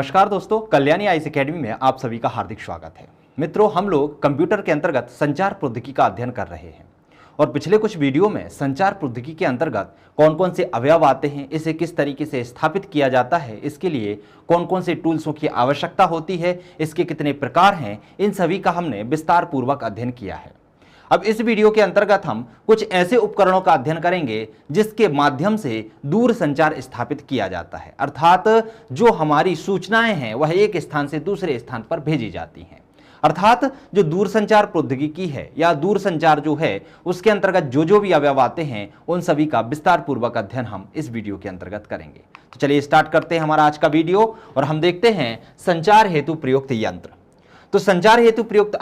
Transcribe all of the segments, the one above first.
नमस्कार दोस्तों, Kalyani IAS academy में आप सभी का हार्दिक स्वागत है। मित्रों, हम लोग कंप्यूटर के अंतर्गत संचार प्रौद्योगिकी का अध्ययन कर रहे हैं और पिछले कुछ वीडियो में संचार प्रौद्योगिकी के अंतर्गत कौन कौन से अवयव आते हैं, इसे किस तरीके से स्थापित किया जाता है, इसके लिए कौन कौन से टूल्सों की आवश्यकता होती है, इसके कितने प्रकार हैं, इन सभी का हमने विस्तार पूर्वक अध्ययन किया है। अब इस वीडियो के अंतर्गत हम कुछ ऐसे उपकरणों का अध्ययन करेंगे जिसके माध्यम से दूर संचार स्थापित किया जाता है, अर्थात जो हमारी सूचनाएं हैं वह एक स्थान से दूसरे स्थान पर भेजी जाती हैं। अर्थात जो दूर संचार प्रौद्योगिकी है या दूर संचार जो है उसके अंतर्गत जो भी अवयव आते हैं उन सभी का विस्तार पूर्वक अध्ययन हम इस वीडियो के अंतर्गत करेंगे। तो चलिए स्टार्ट करते हैं हमारा आज का वीडियो और हम देखते हैं संचार हेतु प्रयुक्त यंत्र। तो संचार हेतु प्रयुक्त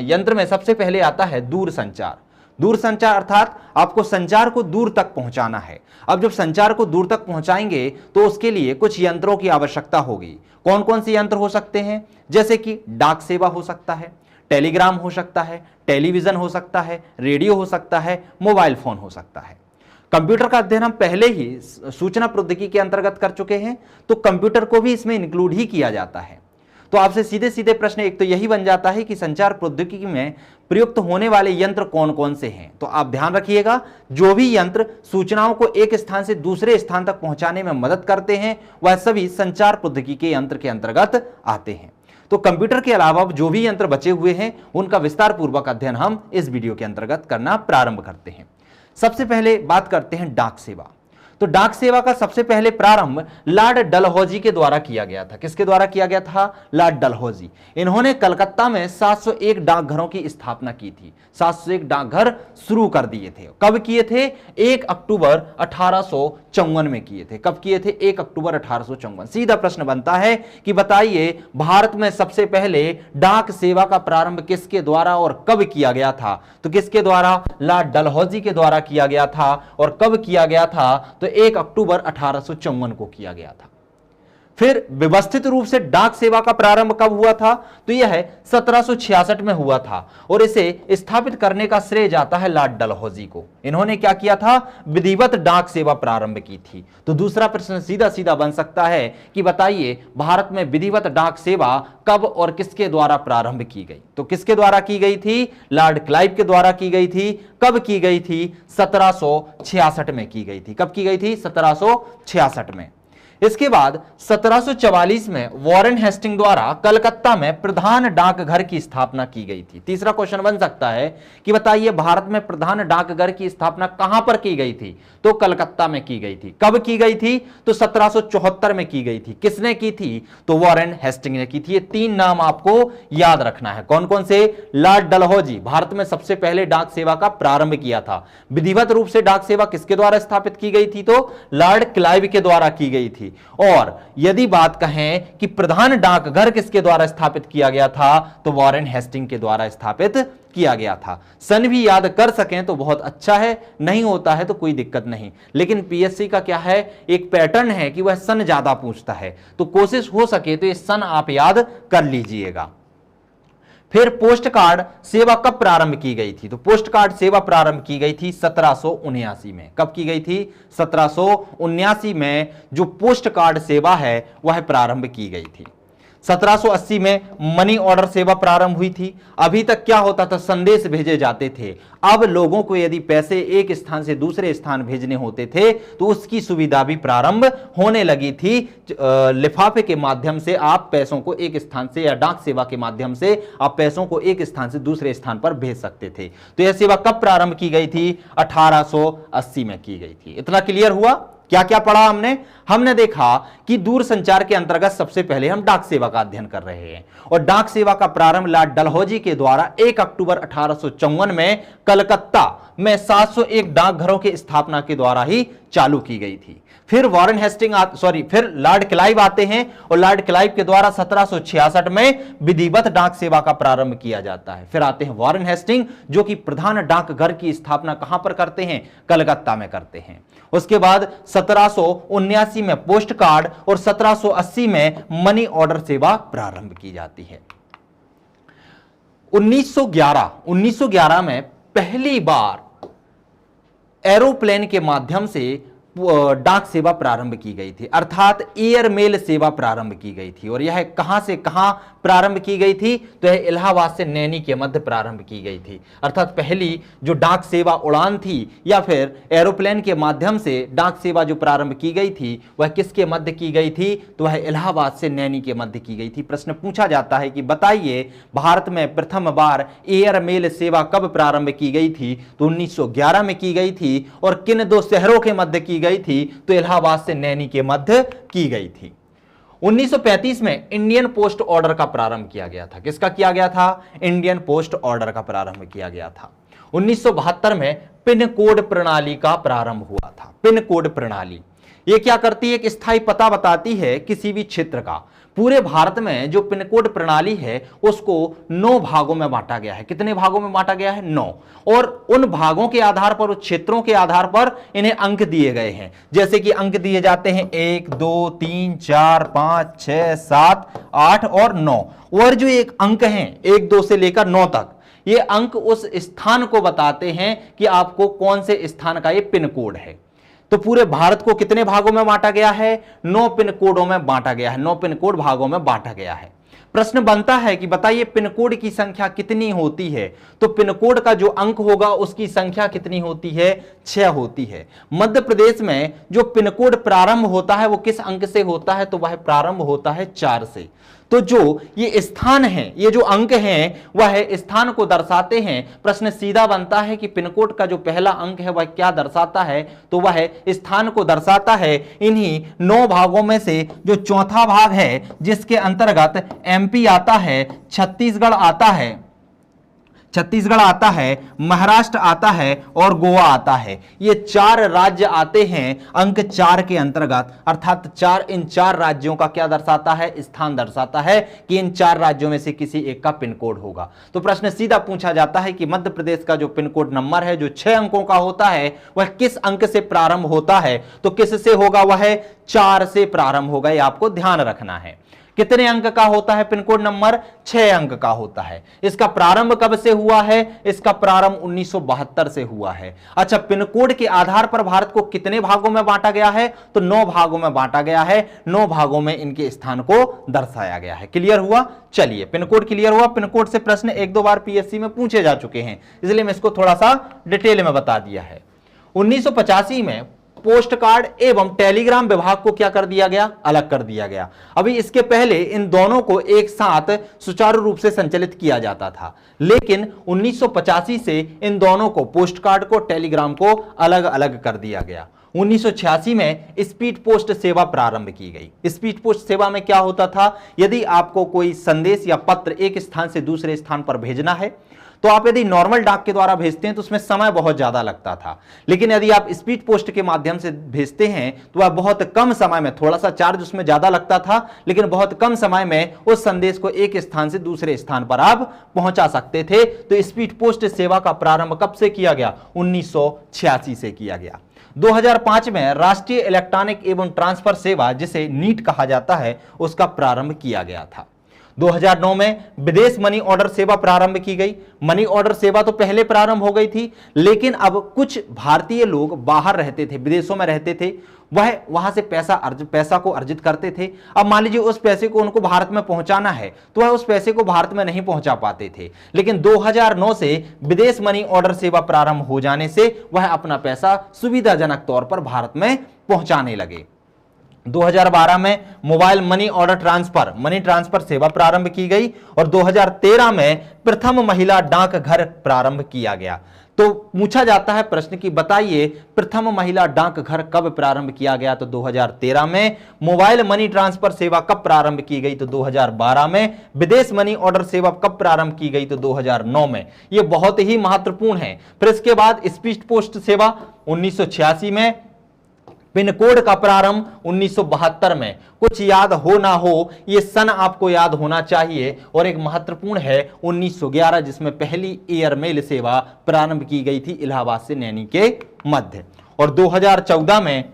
यंत्र में सबसे पहले आता है दूर संचार। दूर संचार अर्थात आपको संचार को दूर तक पहुंचाना है। अब जब संचार को दूर तक पहुंचाएंगे तो उसके लिए कुछ यंत्रों की आवश्यकता होगी। कौन कौन से यंत्र हो सकते हैं? जैसे कि डाक सेवा हो सकता है, टेलीग्राम हो सकता है, टेलीविजन हो सकता है, रेडियो हो सकता है, मोबाइल फोन हो सकता है। कंप्यूटर का अध्ययन हम पहले ही सूचना प्रौद्योगिकी के अंतर्गत कर चुके हैं, तो कंप्यूटर को भी इसमें इंक्लूड ही किया जाता है। तो आपसे सीधे सीधे प्रश्न एक तो यही बन जाता है कि संचार प्रौद्योगिकी में प्रयुक्त होने वाले यंत्र कौन कौन से हैं। तो आप ध्यान रखिएगा, जो भी यंत्र सूचनाओं को एक स्थान से दूसरे स्थान तक पहुंचाने में मदद करते हैं वह सभी संचार प्रौद्योगिकी के यंत्र के अंतर्गत आते हैं। तो कंप्यूटर के अलावा जो भी यंत्र बचे हुए हैं उनका विस्तार पूर्वक अध्ययन हम इस वीडियो के अंतर्गत करना प्रारंभ करते हैं। सबसे पहले बात करते हैं डाक सेवा। तो डाक सेवा का सबसे पहले प्रारंभ लॉर्ड डलहौजी के द्वारा किया गया था। किसके द्वारा किया गया था? लॉर्ड डलहौजी। इन्होंने कलकत्ता में 701 डाकघरों की स्थापना की थी। 701 डाकघर शुरू कर दिए थे। कब किए थे? 1 अक्टूबर 1854 में किए थे। कब किए थे? 1 अक्टूबर 1854। सीधा प्रश्न बनता है कि बताइए भारत में सबसे पहले डाक सेवा का प्रारंभ किसके द्वारा और कब किया गया था? तो किसके द्वारा? लॉर्ड डलहौजी के द्वारा किया गया था। और कब किया गया था? तो 1 अक्टूबर 1854 को किया गया था। फिर व्यवस्थित रूप से डाक सेवा का प्रारंभ कब हुआ था? तो यह 1766 में हुआ था और इसे स्थापित करने का श्रेय जाता है लॉर्ड डलहौजी को। इन्होंने क्या किया था? विधिवत डाक सेवा प्रारंभ की थी। तो दूसरा प्रश्न सीधा सीधा बन सकता है कि बताइए भारत में विधिवत डाक सेवा कब और किसके द्वारा प्रारंभ की गई? तो किसके द्वारा की गई थी? लॉर्ड क्लाइव के द्वारा की गई थी। कब की गई थी? 1766 में की गई थी। कब की गई थी? 1766 में। इसके बाद 1744 में वॉरेन हेस्टिंग द्वारा कलकत्ता में प्रधान डाकघर की स्थापना की गई थी। तीसरा क्वेश्चन बन सकता है कि बताइए भारत में प्रधान डाकघर की स्थापना कहां पर की गई थी? तो कलकत्ता में की गई थी। कब की गई थी? तो 1774 में की गई थी। किसने की थी? तो वॉरेन हेस्टिंग ने की थी। ये 3 नाम आपको याद रखना है। कौन कौन से? लॉर्ड डलहौजी, भारत में सबसे पहले डाक सेवा का प्रारंभ किया था। विधिवत रूप से डाक सेवा किसके द्वारा स्थापित की गई थी? तो लॉर्ड क्लाइव के द्वारा की गई थी। और यदि बात कहें कि प्रधान डाकघर किसके द्वारा स्थापित किया गया था? तो वॉरेन हेस्टिंग के द्वारा स्थापित किया गया था। सन भी याद कर सकें तो बहुत अच्छा है, नहीं होता है तो कोई दिक्कत नहीं। लेकिन पीएससी का क्या है, एक पैटर्न है कि वह सन ज्यादा पूछता है, तो कोशिश हो सके तो ये सन आप याद कर लीजिएगा। फिर पोस्ट कार्ड सेवा कब प्रारंभ की गई थी? तो पोस्ट कार्ड सेवा प्रारंभ की गई थी 1779 में। कब की गई थी? 1779 में जो पोस्ट कार्ड सेवा है वह प्रारंभ की गई थी। 1780 में मनी ऑर्डर सेवा प्रारंभ हुई थी। अभी तक क्या होता था? संदेश भेजे जाते थे। अब लोगों को यदि पैसे एक स्थान से दूसरे स्थान भेजने होते थे तो उसकी सुविधा भी प्रारंभ होने लगी थी। लिफाफे के माध्यम से आप पैसों को एक स्थान से या डाक सेवा के माध्यम से आप पैसों को एक स्थान से दूसरे स्थान पर भेज सकते थे। तो यह सेवा कब प्रारंभ की गई थी? 1880 में की गई थी। इतना क्लियर हुआ? क्या क्या पढ़ा हमने? हमने देखा कि दूर संचार के अंतर्गत सबसे पहले हम डाक सेवा का अध्ययन कर रहे हैं और डाक सेवा का प्रारंभ लॉर्ड डलहौजी के द्वारा 1 अक्टूबर 1854 में कलकत्ता में 701 डाकघरों की स्थापना के द्वारा ही चालू की गई थी। फिर वॉरेन हेस्टिंग फिर लॉर्ड क्लाइव आते हैं और लॉर्ड क्लाइव के द्वारा 1766 में विधिवत डाक सेवा का प्रारंभ किया जाता है। फिर आते हैं वॉरेन हेस्टिंग जो कि प्रधान डाकघर की स्थापना कहां पर करते हैं? कलकत्ता में करते हैं। उसके बाद 1779 में पोस्ट कार्ड और 1780 में मनी ऑर्डर सेवा प्रारंभ की जाती है। 1911 में पहली बार एरोप्लेन के माध्यम से डाक सेवा प्रारंभ की गई थी, अर्थात एयर मेल सेवा प्रारंभ की गई थी। और यह कहां से कहां प्रारंभ की गई थी? तो यह इलाहाबाद से नैनी के मध्य प्रारंभ की गई थी। अर्थात पहली जो डाक सेवा उड़ान थी या फिर एरोप्लेन के माध्यम से डाक सेवा जो प्रारंभ की गई थी वह किसके मध्य की गई थी? तो वह इलाहाबाद से नैनी के मध्य की गई थी। प्रश्न पूछा जाता है कि बताइए भारत में प्रथम बार एयर मेल सेवा कब प्रारंभ की गई थी? तो 1911 में की गई थी। और किन दो शहरों के मध्य की गई थी? तो इलाहाबाद से नैनी के मध्य की गई थी। 1935 में इंडियन पोस्ट ऑर्डर का प्रारंभ किया गया था। किसका किया गया था? इंडियन पोस्ट ऑर्डर का प्रारंभ किया गया था। 1972 में पिन कोड प्रणाली का प्रारंभ हुआ था। पिन कोड प्रणाली ये क्या करती है? एक स्थायी पता बताती है किसी भी क्षेत्र का। पूरे भारत में जो पिन कोड प्रणाली है उसको 9 भागों में बांटा गया है। कितने भागों में बांटा गया है? 9। और उन भागों के आधार पर, उस क्षेत्रों के आधार पर इन्हें अंक दिए गए हैं। जैसे कि अंक दिए जाते हैं 1, 2, 3, 4, 5, 6, 7, 8 और 9। और जो एक अंक हैं 1, 2 से लेकर 9 तक, ये अंक उस स्थान को बताते हैं कि आपको कौन से स्थान का ये पिन कोड है। तो पूरे भारत को कितने भागों में बांटा गया है? 9 पिन कोडों में बांटा गया है। 9 पिन कोड भागों में बांटा गया है। प्रश्न बनता है कि बताइए पिन कोड की संख्या कितनी होती है? तो पिन कोड का जो अंक होगा उसकी संख्या कितनी होती है? 6 होती है। मध्य प्रदेश में जो पिन कोड प्रारंभ होता है वो किस अंक से होता है? तो वह प्रारंभ होता है 4 से। तो जो ये स्थान है, ये जो अंक हैं वह स्थान को दर्शाते हैं। प्रश्न सीधा बनता है कि पिन कोड का जो पहला अंक है वह क्या दर्शाता है? तो वह स्थान को दर्शाता है। इन्हीं 9 भागों में से जो चौथा भाग है जिसके अंतर्गत एमपी आता है, छत्तीसगढ़ आता है, महाराष्ट्र आता है और गोवा आता है। ये 4 राज्य आते हैं अंक 4 के अंतर्गत। अर्थात इन 4 राज्यों का क्या दर्शाता है? स्थान दर्शाता है कि इन 4 राज्यों में से किसी एक का पिन कोड होगा। तो प्रश्न सीधा पूछा जाता है कि मध्य प्रदेश का जो पिन कोड नंबर है जो 6 अंकों का होता है वह किस अंक से प्रारंभ होता है? तो किससे होगा? वह 4 से प्रारंभ होगा। ये आपको ध्यान रखना है। कितने अंक का होता है पिन कोड नंबर? 6 अंक का होता है। इसका प्रारंभ कब से हुआ है? इसका प्रारंभ 1972 से हुआ है। अच्छा, पिन कोड के आधार पर भारत को कितने भागों में बांटा गया है? तो 9 भागों में बांटा गया है। 9 भागों में इनके स्थान को दर्शाया गया है। क्लियर हुआ? चलिए, पिन कोड क्लियर हुआ। पिन कोड से प्रश्न 1-2 बार पीएससी में पूछे जा चुके हैं, इसलिए मैं इसको थोड़ा सा डिटेल में बता दिया है। 1985 में पोस्ट कार्ड एवं टेलीग्राम विभाग को क्या कर दिया गया? अलग कर दिया गया। अभी इसके पहले इन दोनों को एक साथ सुचारू रूप से संचालित किया जाता था, लेकिन 1985 से इन दोनों को, पोस्ट कार्ड को, टेलीग्राम को अलग अलग कर दिया गया। 1986 में स्पीड पोस्ट सेवा प्रारंभ की गई। स्पीड पोस्ट सेवा में क्या होता था? यदि आपको कोई संदेश या पत्र एक स्थान से दूसरे स्थान पर भेजना है तो आप यदि नॉर्मल डाक के द्वारा भेजते हैं तो उसमें समय बहुत ज्यादा लगता था, लेकिन यदि आप स्पीड पोस्ट के माध्यम से भेजते हैं तो वह बहुत कम समय में, थोड़ा सा चार्ज उसमें ज्यादा लगता था लेकिन बहुत कम समय में उस संदेश को एक स्थान से दूसरे स्थान पर आप पहुंचा सकते थे। तो स्पीड पोस्ट सेवा का प्रारंभ कब से किया गया? 1986 से किया गया। 2005 में राष्ट्रीय इलेक्ट्रॉनिक एवं ट्रांसफर सेवा, जिसे नीट कहा जाता है, उसका प्रारंभ किया गया था। 2009 में विदेश मनी ऑर्डर सेवा प्रारंभ की गई। मनी ऑर्डर सेवा तो पहले प्रारंभ हो गई थी, लेकिन अब कुछ भारतीय लोग बाहर रहते थे, विदेशों में रहते थे, वह वहां से पैसा को अर्जित करते थे। अब मान लीजिए उस पैसे को उनको भारत में पहुंचाना है तो वह उस पैसे को भारत में नहीं पहुंचा पाते थे, लेकिन 2009 से विदेश मनी ऑर्डर सेवा प्रारंभ हो जाने से वह अपना पैसा सुविधाजनक तौर पर भारत में पहुंचाने लगे। 2012 में मोबाइल मनी ट्रांसफर सेवा प्रारंभ की गई और 2013 में प्रथम महिला डाकघर प्रारंभ किया गया। तो पूछा जाता है प्रश्न कि बताइए प्रथम महिला डाकघर कब प्रारंभ किया गया? तो 2013 में। मोबाइल मनी ट्रांसफर सेवा कब प्रारंभ की गई? तो 2012 में। विदेश मनी ऑर्डर सेवा कब प्रारंभ की गई? तो 2009 में। यह बहुत ही महत्वपूर्ण है। फिर इसके बाद स्पीड पोस्ट सेवा 1986 में। पिन कोड का प्रारंभ 1972 में। कुछ याद हो ना हो, ये सन आपको याद होना चाहिए। और एक महत्वपूर्ण है 1911, जिसमें पहली एयर मेल सेवा प्रारंभ की गई थी इलाहाबाद से नैनी के मध्य। और 2014 में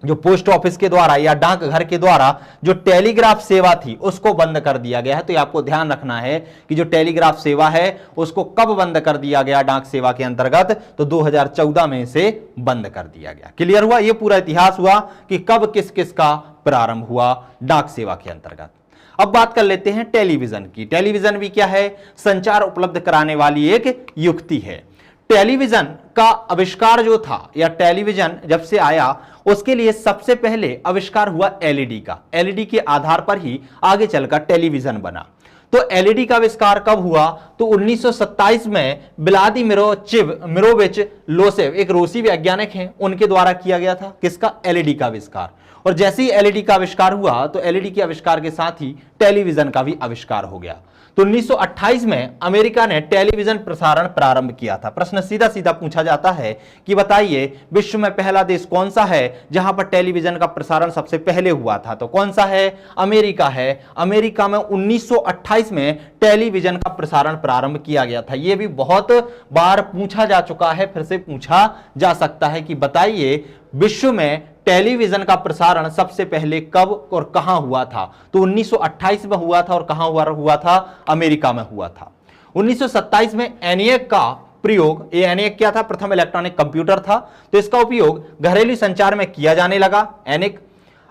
जो पोस्ट ऑफिस के द्वारा या डाकघर के द्वारा जो टेलीग्राफ सेवा थी उसको बंद कर दिया गया है। तो ये आपको ध्यान रखना है कि जो टेलीग्राफ सेवा है उसको कब बंद कर दिया गया डाक सेवा के अंतर्गत, तो 2014 में इसे बंद कर दिया गया। क्लियर हुआ, ये पूरा इतिहास हुआ कि कब किस किस का प्रारंभ हुआ डाक सेवा के अंतर्गत। अब बात कर लेते हैं टेलीविजन की। टेलीविजन भी क्या है, संचार उपलब्ध कराने वाली एक युक्ति है। टेलीविजन का आविष्कार जो था या टेलीविजन जब से आया उसके लिए सबसे पहले आविष्कार हुआ एलईडी का। एलईडी के आधार पर ही आगे चलकर टेलीविजन बना। तो एलईडी का आविष्कार कब हुआ, तो 1927 में व्लादिमीरोविच लोसेव, एक रूसी वैज्ञानिक हैं, उनके द्वारा किया गया था। किसका, एलईडी का आविष्कार। और जैसे ही एलईडी का आविष्कार हुआ तो एलईडी के आविष्कार के साथ ही टेलीविजन का भी आविष्कार हो गया। तो 1928 में अमेरिका ने टेलीविजन प्रसारण प्रारंभ किया था। प्रश्न सीधा सीधा पूछा जाता है कि बताइए विश्व में पहला देश कौन सा है जहां पर टेलीविजन का प्रसारण सबसे पहले हुआ था, तो कौन सा है, अमेरिका है। अमेरिका में 1928 में टेलीविजन का प्रसारण प्रारंभ किया गया था। यह भी बहुत बार पूछा जा चुका है, फिर से पूछा जा सकता है कि बताइए विश्व में टेलीविजन का प्रसारण सबसे पहले कब और कहां हुआ था, तो 1928 में हुआ था। और कहां हुआ था, अमेरिका में हुआ था। 1927 में एनिएक का प्रयोग, ये एनिएक क्या था, प्रथम इलेक्ट्रॉनिक कंप्यूटर था, तो इसका उपयोग घरेलू संचार में किया जाने लगा, एनिक।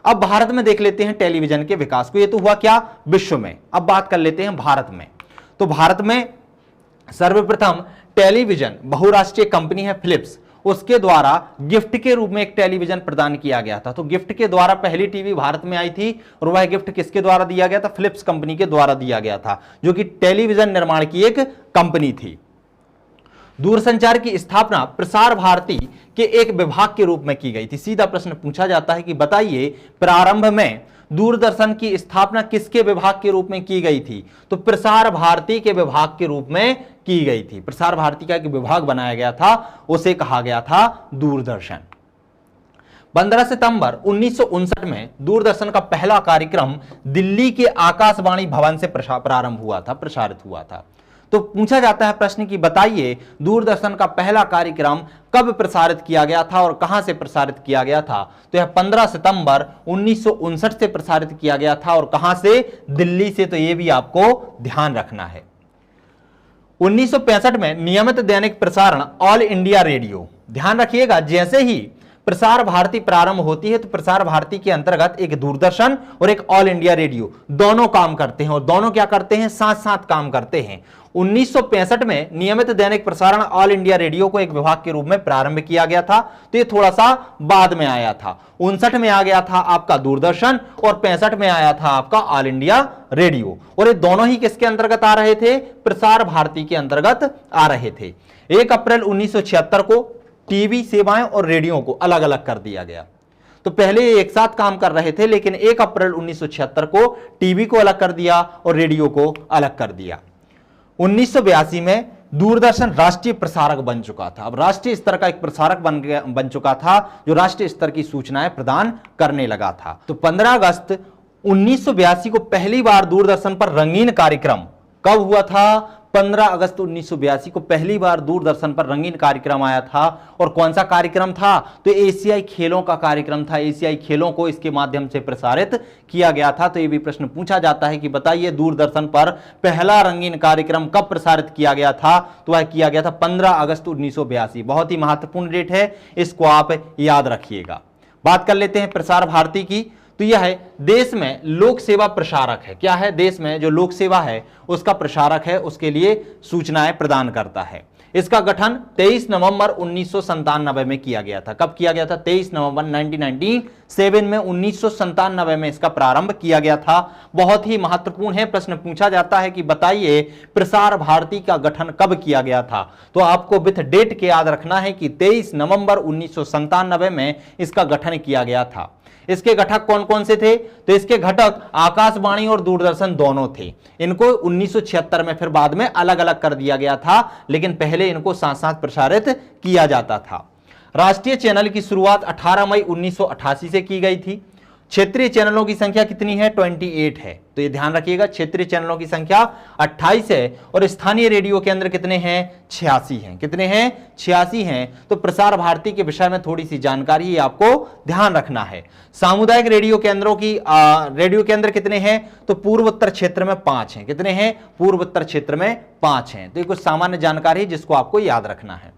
अब भारत में देख लेते हैं टेलीविजन के विकास को। ये तो हुआ क्या, विश्व में। अब बात कर लेते हैं भारत में। तो भारत में सर्वप्रथम टेलीविजन बहुराष्ट्रीय कंपनी है फिलिप्स, उसके द्वारा गिफ्ट के रूप में एक टेलीविजन प्रदान किया गया था। तो गिफ्ट के द्वारा पहली टीवी भारत में आई थी और वह गिफ्ट किसके द्वारा दिया गया था, फिलिप्स कंपनी के द्वारा दिया गया था, जो कि टेलीविजन निर्माण की एक कंपनी थी। दूरसंचार की स्थापना प्रसार भारती के एक विभाग के रूप में की गई थी। सीधा प्रश्न पूछा जाता है कि बताइए प्रारंभ में दूरदर्शन की स्थापना किसके विभाग के रूप में की गई थी, तो प्रसार भारती के विभाग के रूप में की गई थी। प्रसार भारती का एक विभाग बनाया गया था, उसे कहा गया था दूरदर्शन। 15 सितंबर 1959 में दूरदर्शन का पहला कार्यक्रम दिल्ली के आकाशवाणी भवन से प्रारंभ हुआ था, प्रसारित हुआ था। तो पूछा जाता है प्रश्न कि बताइए दूरदर्शन का पहला कार्यक्रम कब प्रसारित किया गया था और कहां से प्रसारित किया गया था, तो यह 15 सितंबर 1959 से प्रसारित किया गया था। और कहां से, दिल्ली से। तो यह भी आपको ध्यान रखना है। 1965 में नियमित दैनिक प्रसारण ऑल इंडिया रेडियो। ध्यान रखिएगा, जैसे ही प्रसार भारती प्रारंभ होती है तो प्रसार भारती के अंतर्गत एक दूरदर्शन और एक ऑल इंडिया रेडियो दोनों काम करते हैं। और दोनों क्या करते हैं, साथ साथ काम करते हैं। 1965 में नियमित दैनिक प्रसारण ऑल इंडिया रेडियो को एक विभाग के रूप में प्रारंभ किया गया था, तो ये थोड़ा सा बाद में आया था। 59 में आ गया था आपका दूरदर्शन और 65 में आया था आपका ऑल इंडिया रेडियो। और ये दोनों ही किसके अंतर्गत आ रहे थे, प्रसार भारती के अंतर्गत आ रहे थे। 1 अप्रैल 1976 को टीवी सेवाएं और रेडियो को अलग अलग कर दिया गया। तो पहले एक साथ काम कर रहे थे, लेकिन 1 अप्रैल 1976 को टीवी को अलग कर दिया और रेडियो को अलग कर दिया। 1982 में दूरदर्शन राष्ट्रीय प्रसारक बन चुका था। अब राष्ट्रीय स्तर का एक प्रसारक बन चुका था, जो राष्ट्रीय स्तर की सूचनाएं प्रदान करने लगा था। तो 15 अगस्त 1982 को पहली बार दूरदर्शन पर रंगीन कार्यक्रम कब हुआ था, 15 अगस्त 1982 को पहली बार दूरदर्शन पर रंगीन कार्यक्रम आया था। और कौन सा कार्यक्रम था, तो एशियाई खेलों का कार्यक्रम था। एशियाई खेलों को इसके माध्यम से प्रसारित किया गया था। तो यह भी प्रश्न पूछा जाता है कि बताइए दूरदर्शन पर पहला रंगीन कार्यक्रम कब प्रसारित किया गया था, तो वह किया गया था 15 अगस्त 1982। बहुत ही महत्वपूर्ण डेट है, इसको आप याद रखिएगा। बात कर लेते हैं प्रसार भारती की। तो यह है देश में लोक सेवा प्रसारक है। क्या है, देश में जो लोक सेवा है उसका प्रसारक है, उसके लिए सूचनाएं प्रदान करता है। इसका गठन 23 नवंबर 1997 में किया गया था। कब किया गया था, 23 नवंबर 1997 में 1997 में इसका प्रारंभ किया गया था। बहुत ही महत्वपूर्ण है, प्रश्न पूछा जाता है कि बताइए प्रसार भारती का गठन कब किया गया था, तो आपको विथ डेट के याद रखना है कि 23 नवंबर 1997 में इसका गठन किया गया था। इसके घटक कौन कौन से थे, तो इसके घटक आकाशवाणी और दूरदर्शन दोनों थे। इनको 1976 में फिर बाद में अलग अलग कर दिया गया था, लेकिन पहले इनको साथ साथ प्रसारित किया जाता था। राष्ट्रीय चैनल की शुरुआत 18 मई 1988 से की गई थी। क्षेत्रीय चैनलों की संख्या कितनी है? 28 है। तो ये ध्यान रखिएगा, क्षेत्रीय चैनलों की संख्या 28 है और स्थानीय रेडियो केंद्र कितने हैं? 86 हैं। कितने हैं? 86 हैं। तो प्रसार भारती के विषय में थोड़ी सी जानकारी आपको ध्यान रखना है। सामुदायिक रेडियो केंद्रों की रेडियो केंद्र कितने हैं? तो पूर्वोत्तर क्षेत्र में 5 हैं। कितने हैं? पूर्वोत्तर क्षेत्र में 5 हैं। तो ये कुछ सामान्य जानकारी जिसको आपको याद रखना है।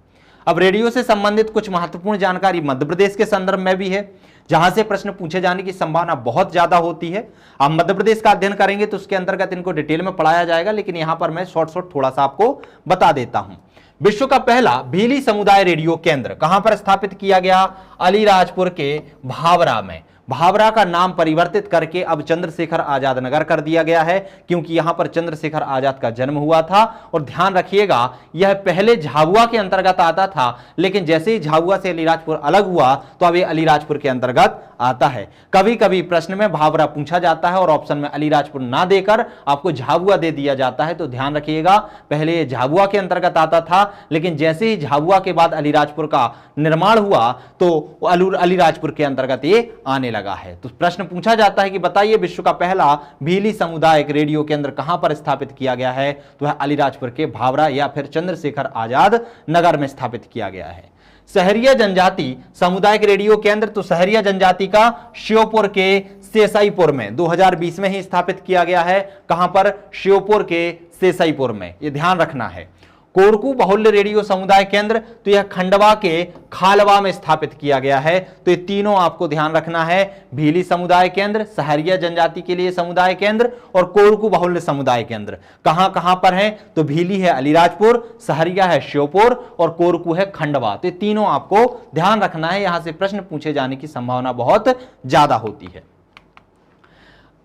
अब रेडियो से संबंधित कुछ महत्वपूर्ण जानकारी मध्य प्रदेश के संदर्भ में भी है, जहां से प्रश्न पूछे जाने की संभावना बहुत ज्यादा होती है। आप मध्य प्रदेश का अध्ययन करेंगे तो उसके अंतर्गत इनको डिटेल में पढ़ाया जाएगा, लेकिन यहां पर मैं शॉर्ट थोड़ा सा आपको बता देता हूं। विश्व का पहला भीली समुदाय रेडियो केंद्र कहां पर स्थापित किया गया? अलीराजपुर के भावरा में। भावरा का नाम परिवर्तित करके अब चंद्रशेखर आजाद नगर कर दिया गया है, क्योंकि यहां पर चंद्रशेखर आजाद का जन्म हुआ था। और ध्यान रखिएगा, यह पहले झाबुआ के अंतर्गत आता था, लेकिन जैसे ही झाबुआ से अलीराजपुर अलग हुआ तो अब ये अलीराजपुर के अंतर्गत आता है। कभी कभी प्रश्न में भावरा पूछा जाता है और ऑप्शन में अलीराजपुर ना देकर आपको झाबुआ दे दिया जाता है, तो ध्यान रखिएगा, पहले ये झाबुआ के अंतर्गत आता था, लेकिन जैसे ही झाबुआ के बाद अलीराजपुर का निर्माण हुआ तो अलीराजपुर के अंतर्गत ये आने लगा है। तो प्रश्न पूछा जाता है कि बताइए विश्व का पहला भीली सामुदायिक रेडियो केंद्र कहां पर स्थापित किया गया है? तो वह अलीराजपुर के भावरा या फिर चंद्रशेखर आजाद नगर में स्थापित किया गया है। सहरिया जनजाति सामुदायिक रेडियो केंद्र, तो सहरिया जनजाति का श्योपुर के सेसाईपुर में 2020 में ही स्थापित किया गया है। कहां पर? श्योपुर के सेसाईपुर में, यह ध्यान रखना है। कोरकू बाहुल्य रेडियो समुदाय केंद्र, तो यह खंडवा के खालवा में स्थापित किया गया है। तो ये तीनों आपको ध्यान रखना है, भीली समुदाय केंद्र, सहरिया जनजाति के लिए समुदाय केंद्र और कोरकू बाहुल्य समुदाय केंद्र कहां कहां पर है? तो भीली है अलीराजपुर, सहरिया है श्योपुर और कोरकू है खंडवा। तो ये तीनों आपको ध्यान रखना है, यहां से प्रश्न पूछे जाने की संभावना बहुत ज्यादा होती है।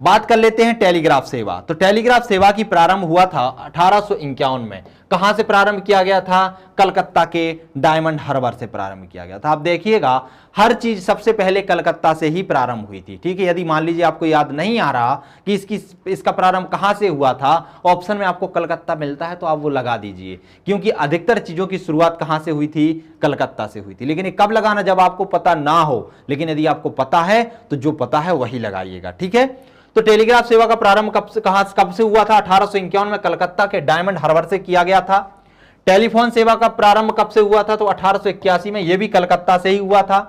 बात कर लेते हैं टेलीग्राफ सेवा। तो टेलीग्राफ सेवा की प्रारंभ हुआ था 1851 में। कहां से प्रारंभ किया गया था? कलकत्ता के डायमंड हार्बर से प्रारंभ किया गया था। आप देखिएगा, हर चीज सबसे पहले कलकत्ता से ही प्रारंभ हुई थी। ठीक है, यदि मान लीजिए आपको याद नहीं आ रहा कि इसका प्रारंभ कहां से हुआ था, ऑप्शन में आपको कलकत्ता मिलता है तो आप वो लगा दीजिए, क्योंकि अधिकतर चीजों की शुरुआत कहां से हुई थी? कलकत्ता से हुई थी। लेकिन कब लगाना? जब आपको पता ना हो, लेकिन यदि आपको पता है तो जो पता है वही लगाइएगा। ठीक है, तो टेलीग्राफ सेवा का प्रारंभ कब से हुआ था? 1851 में कलकत्ता के डायमंड हार्बर से किया गया था। टेलीफोन सेवा का प्रारंभ कब से हुआ था? तो 1881 में, यह भी कलकत्ता से ही हुआ था।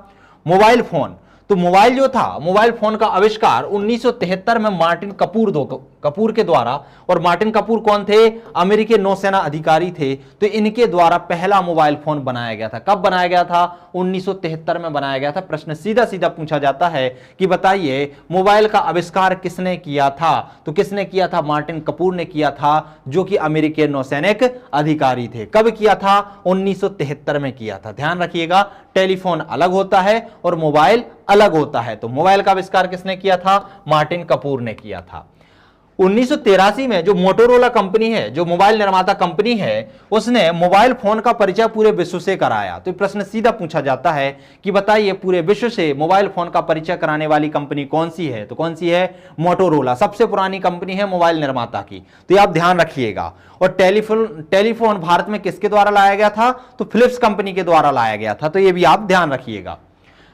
मोबाइल फोन, तो मोबाइल जो था, मोबाइल फोन का आविष्कार 1973 में मार्टिन कपूर के द्वारा, और मार्टिन कपूर कौन थे? अमेरिकी नौसेना अधिकारी थे। तो इनके द्वारा पहला मोबाइल फोन बनाया गया था। कब बनाया गया था? 1973 में बनाया गया था। प्रश्न सीधा सीधा पूछा जाता है कि बताइए मोबाइल का आविष्कार किसने किया था? तो किसने किया था? मार्टिन कपूर ने किया था, जो कि अमेरिकी नौसैनिक अधिकारी थे। कब किया था? 1973 में किया था। ध्यान रखिएगा, टेलीफोन अलग होता है और मोबाइल अलग होता है। तो मोबाइल का आविष्कार किसने किया था? मार्टिन कपूर ने किया था। 1983 में जो मोटोरोला कंपनी है, जो मोबाइल निर्माता कंपनी है, उसने मोबाइल फोन का परिचय पूरे विश्व से कराया। तो प्रश्न सीधा पूछा जाता है कि बताइए पूरे विश्व से मोबाइल फोन का परिचय कराने वाली कंपनी कौन सी है? तो कौन सी है? मोटोरोला, सबसे पुरानी कंपनी है मोबाइल निर्माता की। तो ये आप ध्यान रखिएगा। और टेलीफोन भारत में किसके द्वारा लाया गया था? तो फिलिप्स कंपनी के द्वारा लाया गया था। तो ये भी आप ध्यान रखिएगा।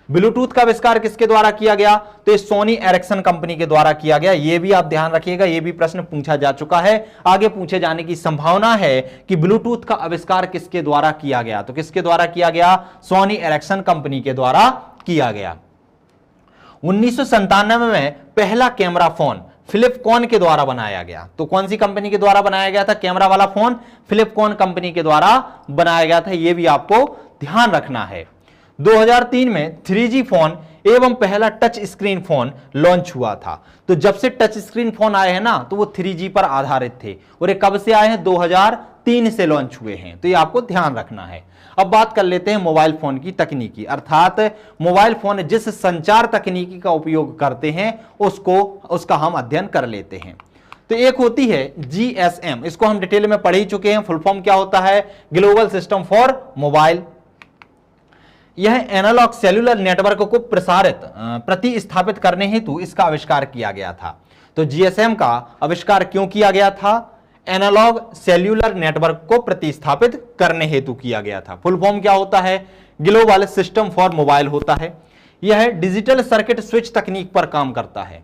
ब्लूटूथ का आविष्कार किसके द्वारा किया गया? तो ये सोनी एरिक्सन कंपनी के द्वारा किया गया। ये भी आप ध्यान रखिएगा, ये भी प्रश्न पूछा जा चुका है, आगे पूछे जाने की संभावना है कि ब्लूटूथ का आविष्कार किसके द्वारा किया गया? तो किसके द्वारा किया गया? सोनी एरिक्सन कंपनी के द्वारा किया गया। 1997 में पहला कैमरा फोन फिलिपकॉन के द्वारा बनाया गया। तो कौन सी कंपनी के द्वारा बनाया गया था कैमरा वाला फोन? फिलिपकॉन कंपनी के द्वारा बनाया गया था। यह भी आपको ध्यान रखना है। 2003 में 3G फोन एवं पहला टच स्क्रीन फोन लॉन्च हुआ था। तो जब से टच स्क्रीन फोन आए हैं ना, तो वो 3G पर आधारित थे और ये कब से आए हैं? 2003 से लॉन्च हुए हैं। तो ये आपको ध्यान रखना है। अब बात कर लेते हैं मोबाइल फोन की तकनीकी, अर्थात मोबाइल फोन जिस संचार तकनीकी का उपयोग करते हैं उसका हम अध्ययन कर लेते हैं। तो एक होती है GSM, इसको हम डिटेल में पढ़ ही चुके हैं। फुल फॉर्म क्या होता है? Global system for mobile. यह एनालॉग सेल्यूलर नेटवर्क को प्रतिस्थापित करने हेतु इसका आविष्कार किया गया था। तो GSM का आविष्कार क्यों किया गया था? एनालॉग सेल्यूलर नेटवर्क को प्रतिस्थापित करने हेतु किया गया था। फुल फॉर्म क्या होता है? ग्लोबल सिस्टम फॉर मोबाइल होता है। यह डिजिटल सर्किट स्विच तकनीक पर काम करता है।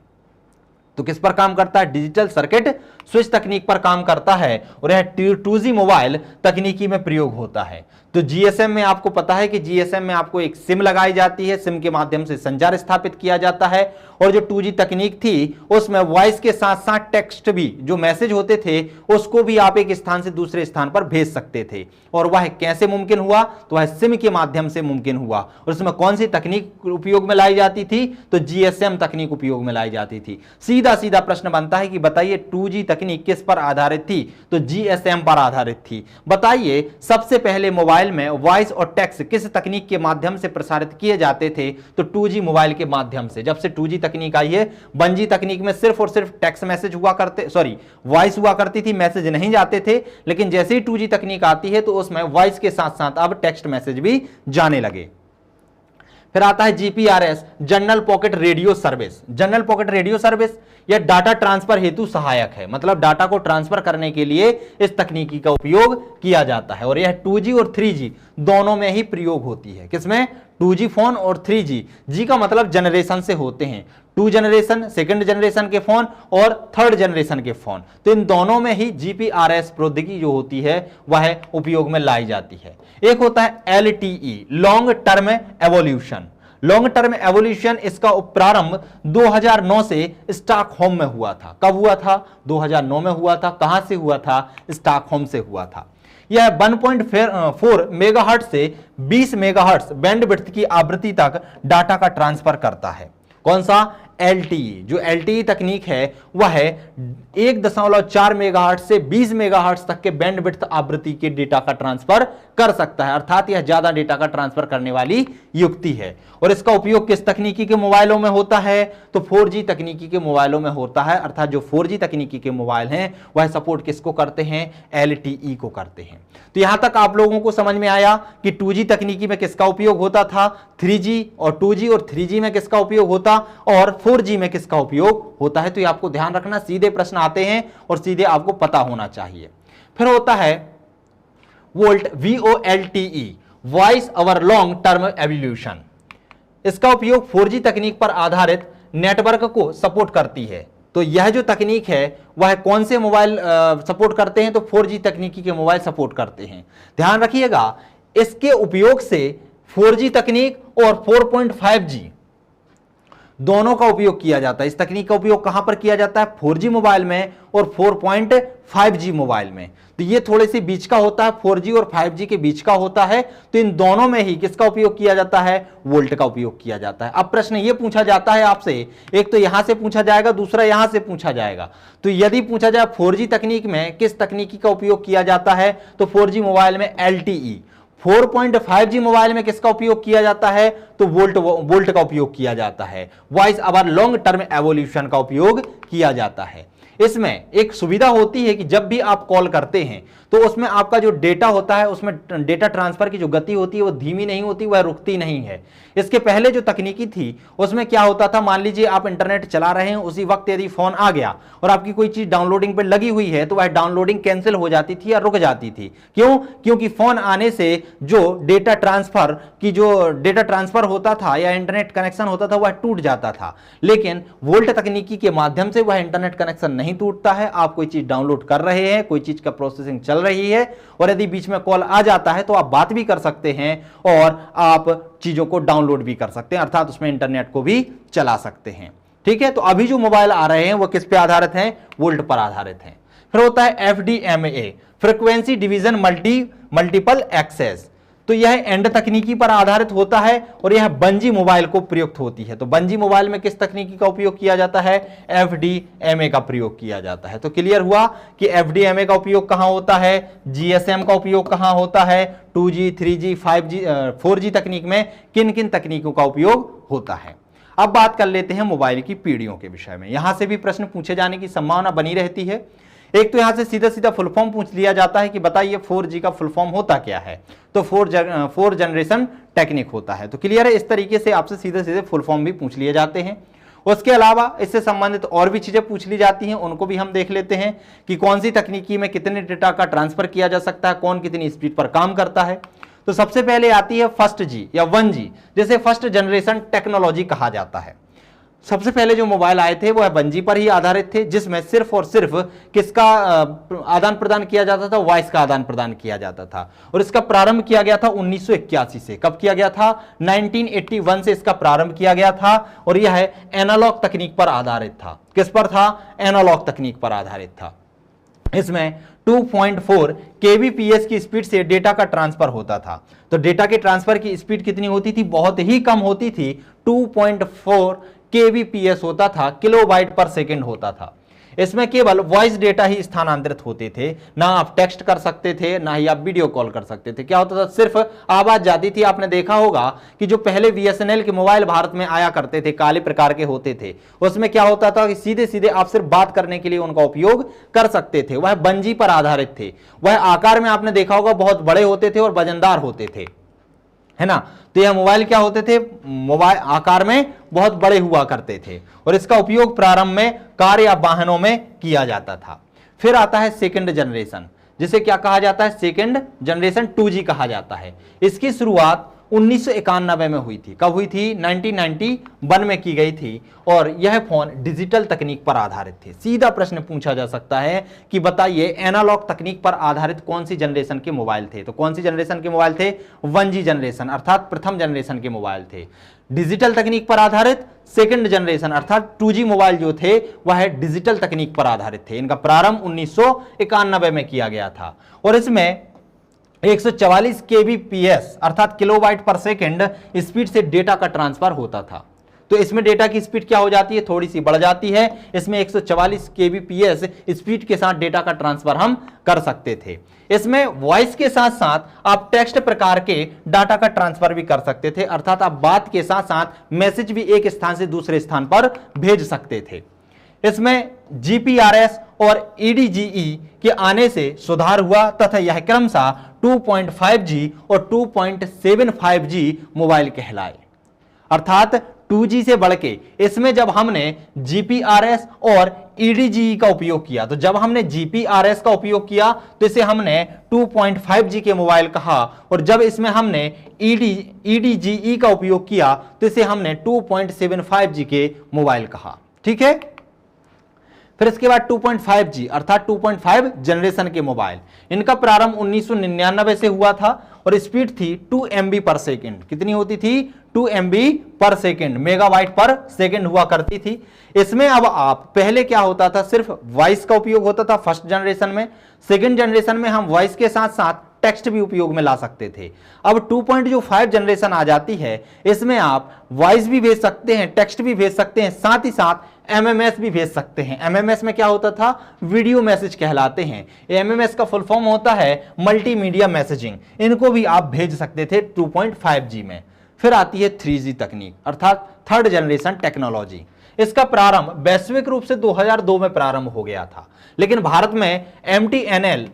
तो किस पर काम करता है? डिजिटल सर्किट स्विच तकनीक पर काम करता है और यह 2G मोबाइल तकनीकी में प्रयोग होता है। तो जीएसएम में आपको पता है कि जीएसएम में आपको एक सिम लगाई जाती है, सिम के माध्यम से संचार स्थापित किया जाता है और जो 2G तकनीक थी उसमें वॉइस के साथ साथ टेक्स्ट भी, जो मैसेज होते थे उसको भी आप एक स्थान से दूसरे स्थान पर भेज सकते थे। और वह कैसे मुमकिन हुआ? तो वह सिम के माध्यम से मुमकिन हुआ। और उसमें कौन सी तकनीक उपयोग में लाई जाती थी? तो जीएसएम तकनीक उपयोग में लाई जाती थी। सीधा सीधा प्रश्न बनता है कि बताइए 2G तकनीक किस पर आधारित थी? तो जीएसएम पर आधारित थी। बताइए सबसे पहले मोबाइल में वॉइस और टेक्स्ट किस तकनीक के माध्यम से प्रसारित किए जाते थे? तो 2G मोबाइल के माध्यम से। जब से 2G तकनीक आई है, 1G तकनीक में सिर्फ और सिर्फ टेक्स्ट मैसेज हुआ करते, वॉइस हुआ करती थी, मैसेज नहीं जाते थे। लेकिन जैसे ही 2G तकनीक आती है तो उसमें वॉइस के साथ साथ अब टेक्स्ट मैसेज भी जाने लगे। फिर आता है GPRS, general pocket radio service. General pocket radio service यह डाटा ट्रांसफर हेतु सहायक है, मतलब डाटा को ट्रांसफर करने के लिए इस तकनीकी का उपयोग किया जाता है और यह 2G और 3G दोनों में ही प्रयोग होती है। किसमें? 2G फोन और 3G। जी का मतलब जनरेशन से होते हैं, 2 जनरेशन, सेकंड जनरेशन के फोन और थर्ड जनरेशन के फोन। तो इन दोनों में ही जीपीआरएस प्रौद्योगिकी जो होती है वह उपयोग में लाई जाती है। एक होता है LTE, long term evolution. Long term evolution, इसका प्रारंभ 2009 से स्टॉकहोम में हुआ था। कब हुआ था? 2009 में हुआ था। कहां से हुआ था? स्टॉकहोम से हुआ था। यह 1.4 मेगाहर्ट्ज से 20 मेगाहर्ट्ज बैंडविड्थ की आवृत्ति तक डाटा का ट्रांसफर करता है। कौन सा? LTE। जो LTE तकनीक है वह 1.4 मेगाहर्ट्ज से 20 मेगाहर्ट्ज तक के बैंडविड्थ आवृत्ति के डेटा का ट्रांसफर कर सकता है, अर्थात यह ज्यादा डेटा का ट्रांसफर करने वाली युक्ति है। और इसका उपयोग किस तकनीकी के मोबाइलों में होता है? तो 4G तकनीकी के मोबाइलों में होता है, अर्थात जो 4G तकनीकी के मोबाइल हैं वह सपोर्ट किसको करते हैं? LTE को करते हैं। तो यहां तक आप लोगों को समझ में आया कि 2G तकनीकी में किसका उपयोग होता था, 3G और 2G और 3G में किसका उपयोग होता और 4G में किसका उपयोग होता है। तो ये आपको ध्यान रखना, सीधे प्रश्न आते हैं और सीधे आपको पता होना चाहिए। फिर होता है volt, VOLTE, voice over long term evolution. इसका उपयोग 4G तकनीक पर आधारित नेटवर्क को सपोर्ट करती है। तो यह जो तकनीक है वह कौन से मोबाइल सपोर्ट करते हैं? तो 4G तकनीकी के मोबाइल सपोर्ट करते हैं। ध्यान रखिएगा, इसके उपयोग से 4G तकनीक और 4.5G दोनों का उपयोग किया जाता है। इस तकनीक का उपयोग कहां पर किया जाता है? 4G मोबाइल में और 4.5G मोबाइल में। तो ये थोड़े से बीच का होता है, 4G और 5G के बीच का होता है। तो इन दोनों में ही किसका उपयोग किया जाता है? वोल्ट का उपयोग किया जाता है। अब प्रश्न ये पूछा जाता है आपसे, एक तो यहां से पूछा जाएगा, दूसरा यहां से पूछा जाएगा। तो यदि पूछा जाए 4G तकनीक में किस तकनीकी का उपयोग किया जाता है, तो 4G मोबाइल में LTE, 4.5G मोबाइल में किसका उपयोग किया जाता है? तो वोल्ट का उपयोग किया जाता है। Voice over long term evolution का उपयोग किया जाता है। इसमें एक सुविधा होती है कि जब भी आप कॉल करते हैं तो उसमें आपका जो डेटा होता है, उसमें डेटा ट्रांसफर की जो गति होती है वो धीमी नहीं होती, वह रुकती नहीं है। इसके पहले जो तकनीकी थी उसमें क्या होता था, मान लीजिए आप इंटरनेट चला रहे हैं, उसी वक्त यदि फोन आ गया और आपकी कोई चीज डाउनलोडिंग पे लगी हुई है तो वह डाउनलोडिंग कैंसिल हो जाती थी या रुक जाती थी। क्यों? क्योंकि फोन आने से जो डेटा ट्रांसफर होता था या इंटरनेट कनेक्शन होता था वह टूट जाता था। लेकिन वोल्ट तकनीकी के माध्यम से वह इंटरनेट कनेक्शन नहीं टूटता है। आप कोई चीज डाउनलोड कर रहे हैं, कोई चीज का प्रोसेसिंग चल रही है और यदि बीच में कॉल आ जाता है तो आप बात भी कर सकते हैं और आप चीजों को डाउनलोड भी कर सकते हैं, अर्थात उसमें इंटरनेट को भी चला सकते हैं। ठीक है, तो अभी जो मोबाइल आ रहे हैं वो किस पे आधारित हैं? वोल्ट पर आधारित हैं। फिर होता है FDMA, frequency division multiple access. तो यह एंड तकनीकी पर आधारित होता है और यह 1G मोबाइल को प्रयुक्त होती है। तो 1G मोबाइल में किस तकनीकी का उपयोग किया जाता है? FDMA का प्रयोग किया जाता है। तो क्लियर हुआ कि FDMA का उपयोग कहां होता है, GSM का उपयोग कहां होता है, 2G, 3G, 5G, 4G तकनीक में किन किन तकनीकों का उपयोग होता है। अब बात कर लेते हैं मोबाइल की पीढ़ियों के विषय में। यहां से भी प्रश्न पूछे जाने की संभावना बनी रहती है। एक तो यहां से सीधा सीधा फुल फॉर्म पूछ लिया जाता है कि बताइए 4G का फुल फॉर्म होता क्या है, तो 4 जनरेशन टेक्निक होता है। तो क्लियर है, इस तरीके से आपसे सीधे सीधे फुल फॉर्म भी पूछ लिए जाते हैं। उसके अलावा इससे संबंधित और भी चीजें पूछ ली जाती हैं, उनको भी हम देख लेते हैं कि कौन सी तकनीकी में कितने डेटा का ट्रांसफर किया जा सकता है, कौन कितनी स्पीड पर काम करता है। तो सबसे पहले आती है फर्स्ट जी या 1G, जिसे फर्स्ट जनरेशन टेक्नोलॉजी कहा जाता है। सबसे पहले जो मोबाइल आए थे वो 1G पर ही आधारित थे, जिसमें सिर्फ और सिर्फ किसका आदान प्रदान किया जाता था, वॉइस का आदान प्रदान किया जाता था। और इसका प्रारंभ किया गया था 1981 से। कब किया गया था? 1981 से इसका प्रारंभ किया गया था और यह एनालॉग तकनीक पर आधारित था। किस पर था? एनालॉग तकनीक पर आधारित था। इसमें 2.4 kbps की स्पीड से डेटा का ट्रांसफर होता था। तो डेटा के ट्रांसफर की स्पीड कितनी होती थी? बहुत ही कम होती थी, 2.4 kbps होता था, किलोबाइट पर सेकंड होता था। इसमें केवल वॉइस डेटा ही स्थानांतरित होते थे, ना आप टेक्स्ट कर सकते थे, ना ही आप वीडियो कॉल कर सकते थे। क्या होता था? सिर्फ आवाज जाती थी। आपने देखा होगा कि जो पहले बीएसएनएल के मोबाइल भारत में आया करते थे, काले प्रकार के होते थे, उसमें क्या होता था कि सीधे सीधे आप सिर्फ बात करने के लिए उनका उपयोग कर सकते थे। वह 1G पर आधारित थे। वह आकार में आपने देखा होगा बहुत बड़े होते थे और वजनदार होते थे, है ना। तो यह मोबाइल क्या होते थे? मोबाइल आकार में बहुत बड़े हुआ करते थे और इसका उपयोग प्रारंभ में कार या वाहनों में किया जाता था। फिर आता है सेकंड जनरेशन, जिसे क्या कहा जाता है? सेकंड जनरेशन 2G कहा जाता है। इसकी शुरुआत 1991 में हुई थी। कब हुई थी? 1991 में की गई थी और यह फोन डिजिटल तकनीक पर आधारित थे। सीधा प्रश्न पूछा जा सकता है कि बताइए एनालॉग तकनीक पर आधारित कौन सी जनरेशन के मोबाइल थे? तो कौन सी जनरेशन के मोबाइल थे? 1G जनरेशन अर्थात प्रथम जनरेशन के मोबाइल थे। डिजिटल तकनीक पर आधारित सेकंड जनरेशन अर्थात 2G मोबाइल जो थे वह डिजिटल तकनीक पर आधारित थे। इनका प्रारंभ 1991 में किया गया था और इसमें 144 kbps अर्थात किलोबाइट पर सेकंड स्पीड से डेटा का ट्रांसफर होता था। तो इसमें डेटा की स्पीड क्या हो जाती है? थोड़ी सी बढ़ जाती है। इसमें 144 kbps स्पीड के साथ डेटा का ट्रांसफर हम कर सकते थे। इसमें वॉइस के साथ साथ आप टेक्स्ट प्रकार के डाटा का ट्रांसफर भी कर सकते थे, अर्थात आप बात के साथ साथ मैसेज भी एक स्थान से दूसरे स्थान पर भेज सकते थे। इसमें GPRS और EDGE के आने से सुधार हुआ तथा यह क्रमशः 2.5G और 2.75G मोबाइल कहलाए। अर्थात 2G से बढ़ के इसमें जब हमने GPRS और EDGE का उपयोग किया, तो जब हमने GPRS का उपयोग किया तो इसे हमने 2.5G के मोबाइल कहा और जब इसमें हमने EDGE का उपयोग किया तो इसे हमने 2.75G के मोबाइल कहा। ठीक है। फिर इसके बाद 2.5G अर्थात 2.5 जनरेशन के मोबाइल, इनका प्रारंभ 1999 से हुआ था और स्पीड थी 2 MB पर सेकेंड। कितनी होती थी? 2 MB पर सेकेंड, मेगाबाइट पर सेकेंड हुआ करती थी। इसमें अब आप पहले क्या होता था? सिर्फ वॉइस का उपयोग होता था फर्स्ट जनरेशन में। सेकेंड जनरेशन में हम वॉइस के साथ साथ टेक्स्ट भी उपयोग में ला सकते थे। अब 2.5 जनरेशन आ जाती है, इसमें आप वॉइस भी भेज सकते हैं, टेक्स्ट भी भेज सकते हैं, साथ ही साथ MMS भी भेज सकते हैं। MMS में क्या होता था? वीडियो मैसेज कहलाते हैं। MMS का फुल फॉर्म होता है मल्टीमीडिया मैसेजिंग। इनको भी आप भेज सकते थे 2.5G में। फिर आती है 3G तकनीक अर्थात थर्ड जनरेशन टेक्नोलॉजी। इसका प्रारंभ वैश्विक रूप से 2002 में प्रारंभ हो गया था, लेकिन भारत में MTNL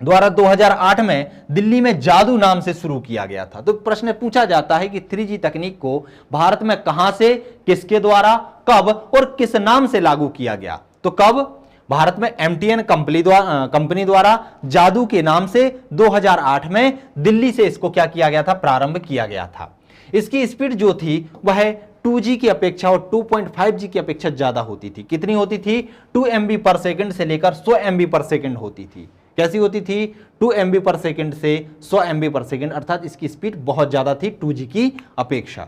द्वारा 2008 में दिल्ली में जादू नाम से शुरू किया गया था। तो प्रश्न पूछा जाता है कि 3G तकनीक को भारत में कहां से, किसके द्वारा, कब और किस नाम से लागू किया गया? तो कब? भारत में MTN कंपनी द्वारा जादू के नाम से 2008 में दिल्ली से इसको क्या किया गया था? प्रारंभ किया गया था। इसकी स्पीड जो थी वह 2G की अपेक्षा और 2.5G की अपेक्षा ज्यादा होती थी। कितनी होती थी? 2 MB पर सेकंड से लेकर 100 MB पर सेकंड होती थी। कैसी होती थी? 2 MB पर सेकंड से 100 MB पर सेकंड, अर्थात इसकी स्पीड बहुत ज्यादा थी 2G की अपेक्षा।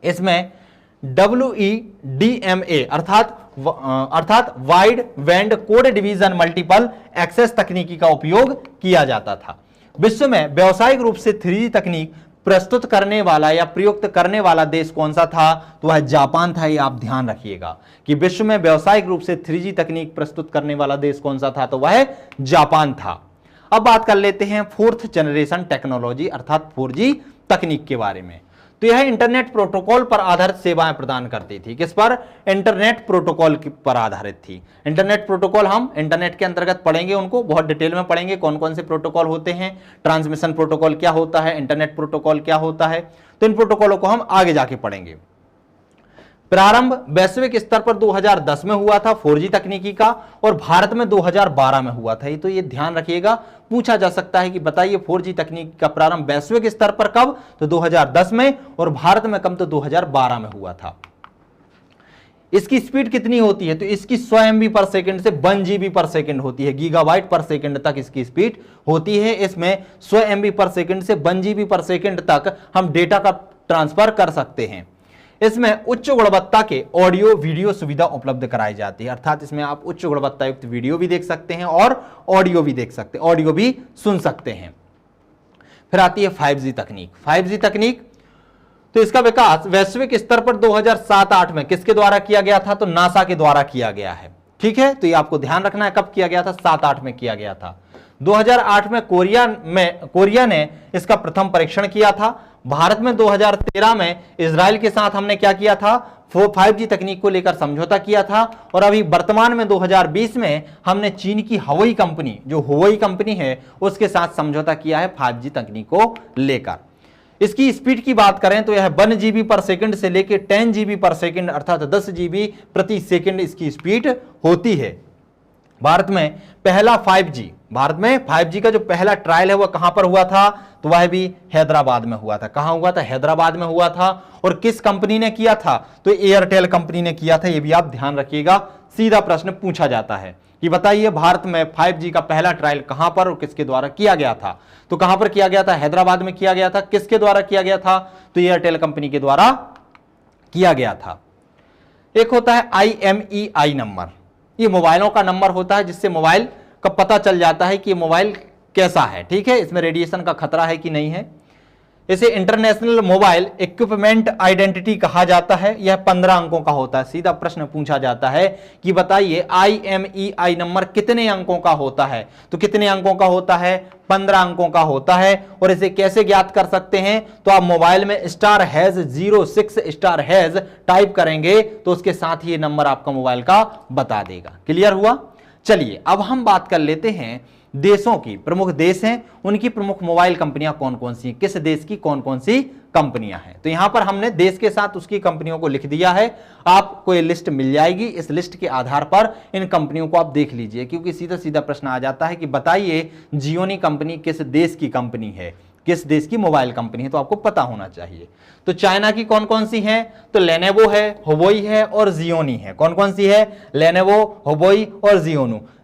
इसमें WEDMA अर्थात wide band code division multiple access तकनीकी का उपयोग किया जाता था। विश्व में व्यावसायिक रूप से 3G तकनीक प्रस्तुत करने वाला या प्रयुक्त करने वाला देश कौन सा था? तो वह जापान था। ये आप ध्यान रखिएगा कि विश्व में व्यावसायिक रूप से 3G तकनीक प्रस्तुत करने वाला देश कौन सा था? तो वह जापान था। अब बात कर लेते हैं फोर्थ जनरेशन टेक्नोलॉजी अर्थात 4G तकनीक के बारे में। तो यह इंटरनेट प्रोटोकॉल पर आधारित सेवाएं प्रदान करती थी। किस पर? इंटरनेट प्रोटोकॉल पर आधारित थी। इंटरनेट प्रोटोकॉल हम इंटरनेट के अंतर्गत पढ़ेंगे, उनको बहुत डिटेल में पढ़ेंगे कौन कौन से प्रोटोकॉल होते हैं। ट्रांसमिशन प्रोटोकॉल क्या होता है, इंटरनेट प्रोटोकॉल क्या होता है, तो इन प्रोटोकॉलों को हम आगे जाके पढ़ेंगे। प्रारंभ वैश्विक स्तर पर 2010 में हुआ था 4G तकनीकी का, और भारत में 2012 में हुआ था। तो ये ध्यान रखिएगा, पूछा जा सकता है कि बताइए 4G तकनीक का प्रारंभ वैश्विक स्तर पर कब, तो 2010 में, और भारत में कब, तो 2012 में हुआ था। इसकी स्पीड कितनी होती है, तो इसकी 100 MB पर सेकंड से 1 GB पर सेकंड होती है, गीगाबाइट पर सेकंड तक इसकी स्पीड होती है। इसमें 100 MB पर सेकंड से 1 GB पर सेकंड तक हम डेटा का ट्रांसफर कर सकते हैं। इसमें उच्च गुणवत्ता के ऑडियो वीडियो सुविधा उपलब्ध कराई जाती है, अर्थात इसमें आप उच्च गुणवत्ता युक्त वीडियो भी देख सकते हैं और ऑडियो भी देख सकते हैं, ऑडियो भी सुन सकते हैं। फिर आती है 5G तकनीक। 5G तकनीक, तो इसका विकास वैश्विक स्तर पर 2007-8 में किसके द्वारा किया गया था, तो नासा के द्वारा किया गया है। ठीक है, तो ये आपको ध्यान रखना है, कब किया गया था, 7-8 में किया गया था। 2008 में कोरिया ने इसका प्रथम परीक्षण किया था। भारत में 2013 में इजराइल के साथ हमने क्या किया था, 5G तकनीक को लेकर समझौता किया था। और अभी वर्तमान में 2020 में हमने चीन की हुवेई कंपनी, जो हुवेई कंपनी है, उसके साथ समझौता किया है 5G तकनीक को लेकर। इसकी स्पीड की बात करें तो यह 1 GB पर सेकंड से लेकर 10 GB पर सेकंड, अर्थात 10 GB प्रति सेकंड इसकी स्पीड होती है। भारत में पहला 5G, भारत में 5G का जो पहला ट्रायल है वह कहां पर हुआ था, तो वह भी हैदराबाद में हुआ था। कहां हुआ था, हैदराबाद में हुआ था। और किस कंपनी ने किया था, तो एयरटेल कंपनी ने किया था। यह भी आप ध्यान रखिएगा, सीधा प्रश्न पूछा जाता है कि बताइए भारत में 5G का पहला ट्रायल कहां पर और किसके द्वारा किया गया था, तो कहां पर किया गया था, हैदराबाद में किया गया था। किसके द्वारा किया गया था, तो एयरटेल कंपनी के द्वारा किया गया था। एक होता है IMEI नंबर, ये मोबाइलों का नंबर होता है जिससे मोबाइल का पता चल जाता है कि मोबाइल कैसा है। ठीक है, इसमें रेडिएशन का खतरा है कि नहीं है। इसे इंटरनेशनल मोबाइल इक्विपमेंट आइडेंटिटी कहा जाता है। यह 15 अंकों का होता है। सीधा प्रश्न पूछा जाता है कि बताइए IMEI नंबर कितने अंकों का होता है, तो कितने अंकों का होता है, 15 अंकों का होता है। और इसे कैसे ज्ञात कर सकते हैं, तो आप मोबाइल में *#06* टाइप करेंगे तो उसके साथ ही ये नंबर आपका मोबाइल का बता देगा। क्लियर हुआ। चलिए अब हम बात कर लेते हैं देशों की, प्रमुख देश हैं उनकी प्रमुख मोबाइल कंपनियां कौन कौन सी हैं, किस देश की कौन कौन सी कंपनियां हैं। तो यहां पर हमने देश के साथ उसकी कंपनियों को लिख दिया है, आपको ये लिस्ट मिल जाएगी। इस लिस्ट के आधार पर इन कंपनियों को आप देख लीजिए, क्योंकि सीधा सीधा प्रश्न आ जाता है कि बताइए जियोनी कंपनी किस देश की कंपनी है, किस देश की मोबाइल कंपनी है, तो आपको पता होना चाहिए। तो चाइना की कौन कौन सी हैं, तो लेनोवो है, हुवेई है और जियोनी है। कौन कौन सी है, लेनोवो, हुवेई और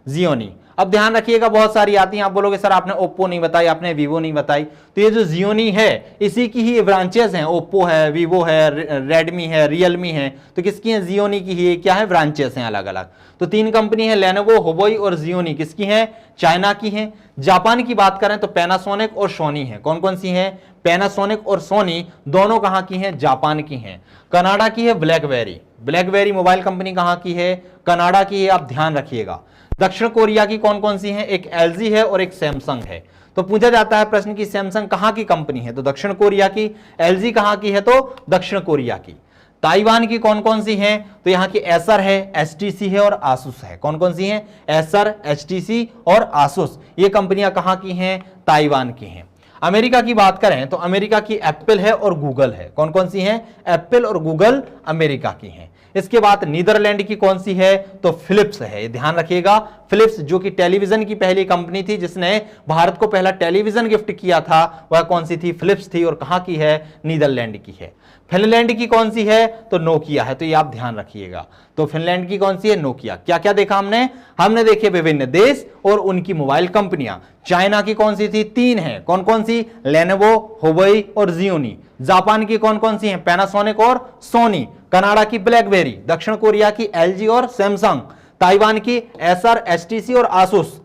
जियोनी। अब ध्यान रखिएगा, बहुत सारी आती हैं, आप बोलोगे सर आपने ओप्पो नहीं बताई, आपने वीवो नहीं बताई, तो ये जो जियोनी है इसी की ही ब्रांचेस हैं। ओप्पो है, वीवो है, रेडमी है, रियलमी है, तो किसकी है, जियोनी की ही क्या है, ब्रांचेस हैं अलग अलग। तो 3 कंपनी है, लेनोवो, हुवेई और जियोनी, किसकी है, चाइना की है। जापान की बात करें तो पैनासोनिक और सोनी है। कौन कौन सी है, पैनासोनिक और सोनी दोनों कहां की हैं, जापान की हैं। कनाडा की है ब्लैकबेरी मोबाइल कंपनी कहां की है, कनाडा की है, आप ध्यान रखिएगा। दक्षिण कोरिया की कौन कौन सी हैं, एक LG है और एक सैमसंग है। तो पूछा जाता है प्रश्न की सैमसंग कहां की कंपनी है, तो दक्षिण कोरिया की। LG कहां की है, तो दक्षिण कोरिया की। ताइवान की कौन कौन सी हैं, तो यहां की एसर है, HTC है और आसूस है। कौन कौन सी हैं, एसर, HTC और आसूस, ये कंपनियां कहां की हैं, ताइवान की हैं। अमेरिका की बात करें तो अमेरिका की एप्पल है और गूगल है। कौन कौन सी हैं, एप्पल और गूगल अमेरिका की हैं। इसके बाद नीदरलैंड की कौन सी है, तो फिलिप्स है। ध्यान रखिएगा, फिलिप्स जो कि टेलीविजन की पहली कंपनी थी जिसने भारत को पहला टेलीविजन गिफ्ट किया था, वह कौन सी थी, फिलिप्स थी। और कहां की है, नीदरलैंड की है। फिनलैंड की कौन सी है, तो नोकिया है। तो ये आप ध्यान रखिएगा, तो फिनलैंड की कौन सी है, नोकिया। क्या क्या देखा हमने देखे विभिन्न देश और उनकी मोबाइल कंपनियां। चाइना की कौन सी थी, 3 है। कौन कौन सी, लेनोवो, हुवेई और जियोनी। जापान की कौन कौन सी हैं, पैनासोनिक और सोनी। कनाडा की ब्लैकबेरी, दक्षिण कोरिया की LG और सैमसंग, ताइवान की एसर, HTC और आसूस,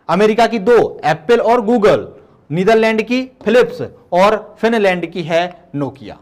अमेरिका की 2 एप्पल और गूगल, नीदरलैंड की फिलिप्स और फिनलैंड की है नोकिया।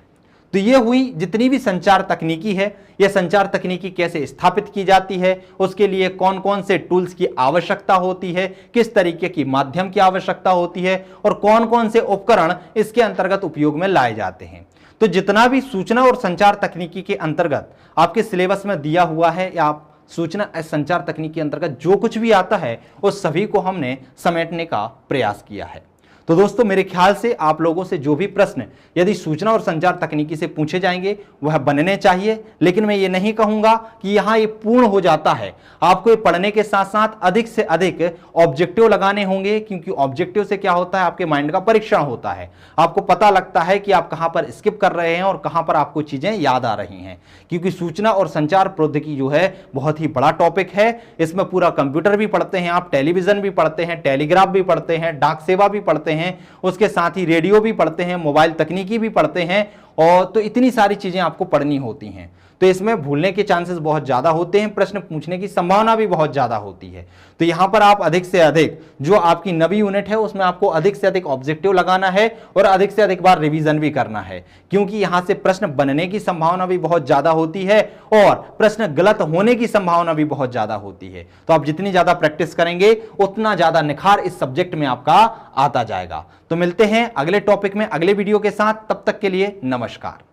तो ये हुई जितनी भी संचार तकनीकी है। यह संचार तकनीकी कैसे स्थापित की जाती है, उसके लिए कौन कौन से टूल्स की आवश्यकता होती है, किस तरीके की माध्यम की आवश्यकता होती है और कौन कौन से उपकरण इसके अंतर्गत उपयोग में लाए जाते हैं। तो जितना भी सूचना और संचार तकनीकी के अंतर्गत आपके सिलेबस में दिया हुआ है, या आप सूचना संचार तकनीक के अंतर्गत जो कुछ भी आता है उस सभी को हमने समेटने का प्रयास किया है। तो दोस्तों मेरे ख्याल से आप लोगों से जो भी प्रश्न यदि सूचना और संचार तकनीकी से पूछे जाएंगे वह बनने चाहिए, लेकिन मैं ये नहीं कहूंगा कि यहां ये पूर्ण हो जाता है। आपको ये पढ़ने के साथ साथ अधिक से अधिक ऑब्जेक्टिव लगाने होंगे, क्योंकि ऑब्जेक्टिव से क्या होता है, आपके माइंड का परीक्षण होता है। आपको पता लगता है कि आप कहां पर स्किप कर रहे हैं और कहां पर आपको चीजें याद आ रही हैं, क्योंकि सूचना और संचार प्रौद्योगिकी जो है बहुत ही बड़ा टॉपिक है। इसमें पूरा कंप्यूटर भी पढ़ते हैं आप, टेलीविजन भी पढ़ते हैं, टेलीग्राफ भी पढ़ते हैं, डाक सेवा भी पढ़ते हैं, उसके साथ ही रेडियो भी पढ़ते हैं, मोबाइल तकनीकी भी पढ़ते हैं, और तो इतनी सारी चीजें आपको पढ़नी होती हैं। तो इसमें भूलने के चांसेस बहुत ज्यादा होते हैं, प्रश्न पूछने की संभावना भी बहुत ज्यादा होती है। तो यहां पर आप अधिक से अधिक जो आपकी नवी यूनिट है उसमें आपको अधिक से अधिक ऑब्जेक्टिव लगाना है और अधिक से अधिक बार रिवीजन भी करना है, क्योंकि यहां से प्रश्न बनने की संभावना भी बहुत ज्यादा होती है और प्रश्न गलत होने की संभावना भी बहुत ज्यादा होती है। तो आप जितनी ज्यादा प्रैक्टिस करेंगे उतना ज्यादा निखार इस सब्जेक्ट में आपका आता जाएगा। तो मिलते हैं अगले टॉपिक में अगले वीडियो के साथ, तब तक के लिए नमस्कार।